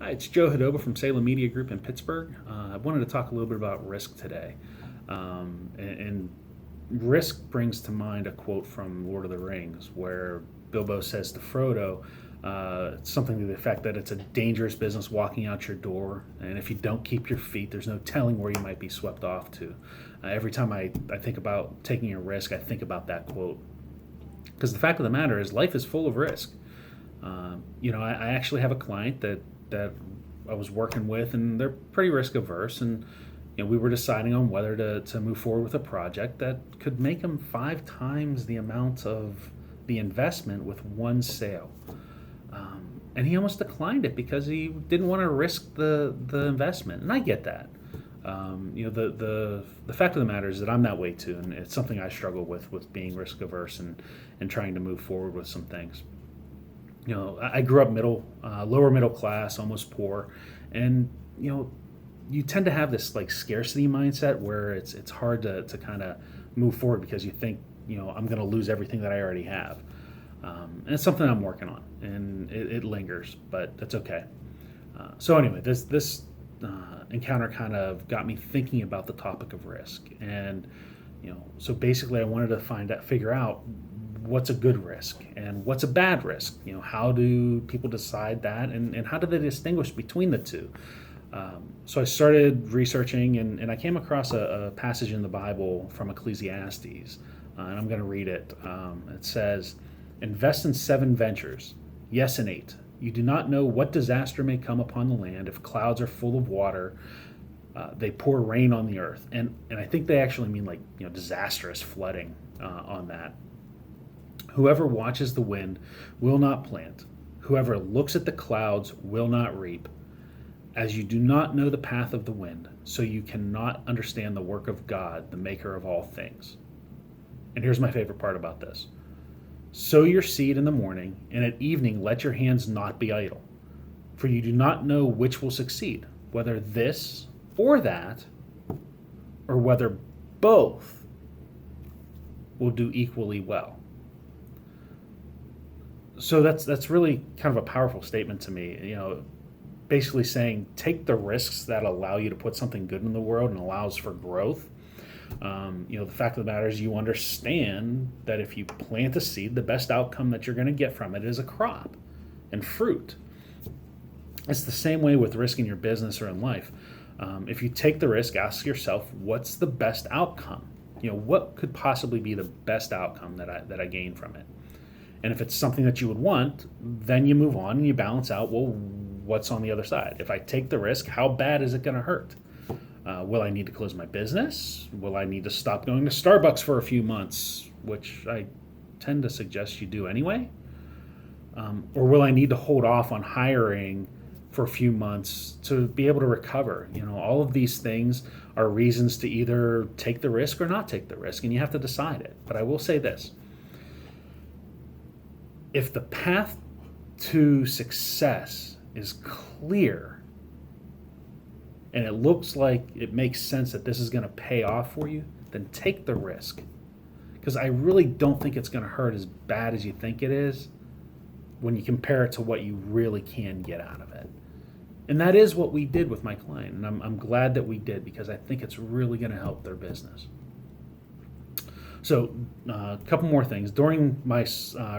Hi, it's Joe Hidoba from Salem Media Group in Pittsburgh. I wanted to talk a little bit about risk today. And risk brings to mind a quote from Lord of the Rings where Bilbo says to Frodo, something to the effect that it's a dangerous business walking out your door, and if you don't keep your feet, there's no telling where you might be swept off to. Every time I think about taking a risk, I think about that quote. Because the fact of the matter is, life is full of risk. I actually have a client that I was working with, and they're pretty risk averse, and we were deciding on whether to move forward with a project that could make them 5 times the amount of the investment with one sale. And he almost declined it because he didn't want to risk the investment, and I get that. The fact of the matter is that I'm that way too, and it's something I struggle with being risk averse and trying to move forward with some things. I grew up lower middle class, almost poor, and you tend to have this like scarcity mindset where it's hard to kind of move forward because you think I'm going to lose everything that I already have, and it's something I'm working on, and it lingers, but that's okay. So anyway, this encounter kind of got me thinking about the topic of risk, and so basically I wanted to figure out what's a good risk and what's a bad risk. How do people decide that, and how do they distinguish between the two? So I started researching, and I came across a passage in the Bible from Ecclesiastes, and I'm going to read it. It says, "Invest in 7 ventures, yes, in 8. You do not know what disaster may come upon the land if clouds are full of water. They pour rain on the earth," and I think they actually mean like disastrous flooding on that. "Whoever watches the wind will not plant. Whoever looks at the clouds will not reap. As you do not know the path of the wind, so you cannot understand the work of God, the maker of all things." And here's my favorite part about this. "Sow your seed in the morning, and at evening let your hands not be idle. For you do not know which will succeed, whether this or that, or whether both will do equally well." So that's really kind of a powerful statement to me. Basically saying take the risks that allow you to put something good in the world and allows for growth. The fact of the matter is you understand that if you plant a seed, the best outcome that you're going to get from it is a crop and fruit. It's the same way with risk in your business or in life. If you take the risk, ask yourself, what's the best outcome? What could possibly be the best outcome that I gain from it? And if it's something that you would want, then you move on and you balance out, well, what's on the other side? If I take the risk, how bad is it going to hurt? Will I need to close my business? Will I need to stop going to Starbucks for a few months, which I tend to suggest you do anyway? Or will I need to hold off on hiring for a few months to be able to recover? All of these things are reasons to either take the risk or not take the risk, and you have to decide it. But I will say this. If the path to success is clear and it looks like it makes sense that this is going to pay off for you, then take the risk. Because I really don't think it's going to hurt as bad as you think it is when you compare it to what you really can get out of it. And that is what we did with my client. And I'm glad that we did, because I think it's really going to help their business. So, a couple more things. During my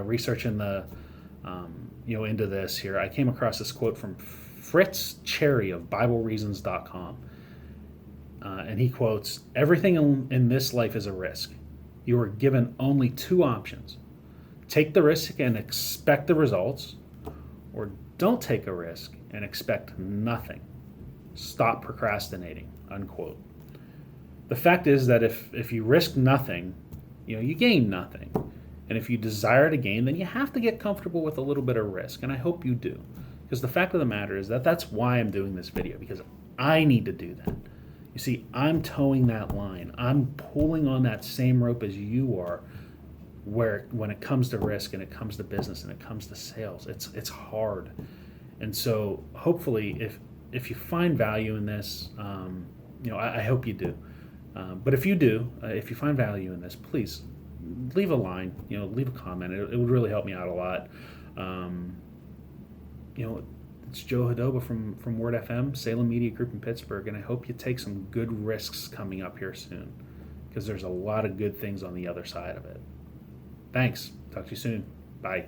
research in into this here, I came across this quote from Fritz Cherry of BibleReasons.com, and he quotes, "Everything in this life is a risk. You are given only 2 options: take the risk and expect the results, or don't take a risk and expect nothing. Stop procrastinating." Unquote. The fact is that if you risk nothing, you gain nothing. And if you desire to gain, then you have to get comfortable with a little bit of risk. And I hope you do. Because the fact of the matter is that's why I'm doing this video, because I need to do that. You see, I'm towing that line. I'm pulling on that same rope as you are, when it comes to risk and it comes to business and it comes to sales, it's hard. And so hopefully if you find value in this, I hope you do. But if you do, if you find value in this, please leave a line, leave a comment. It would really help me out a lot. It's Joe Hadoba from Word FM, Salem Media Group in Pittsburgh, and I hope you take some good risks coming up here soon, because there's a lot of good things on the other side of it. Thanks. Talk to you soon. Bye.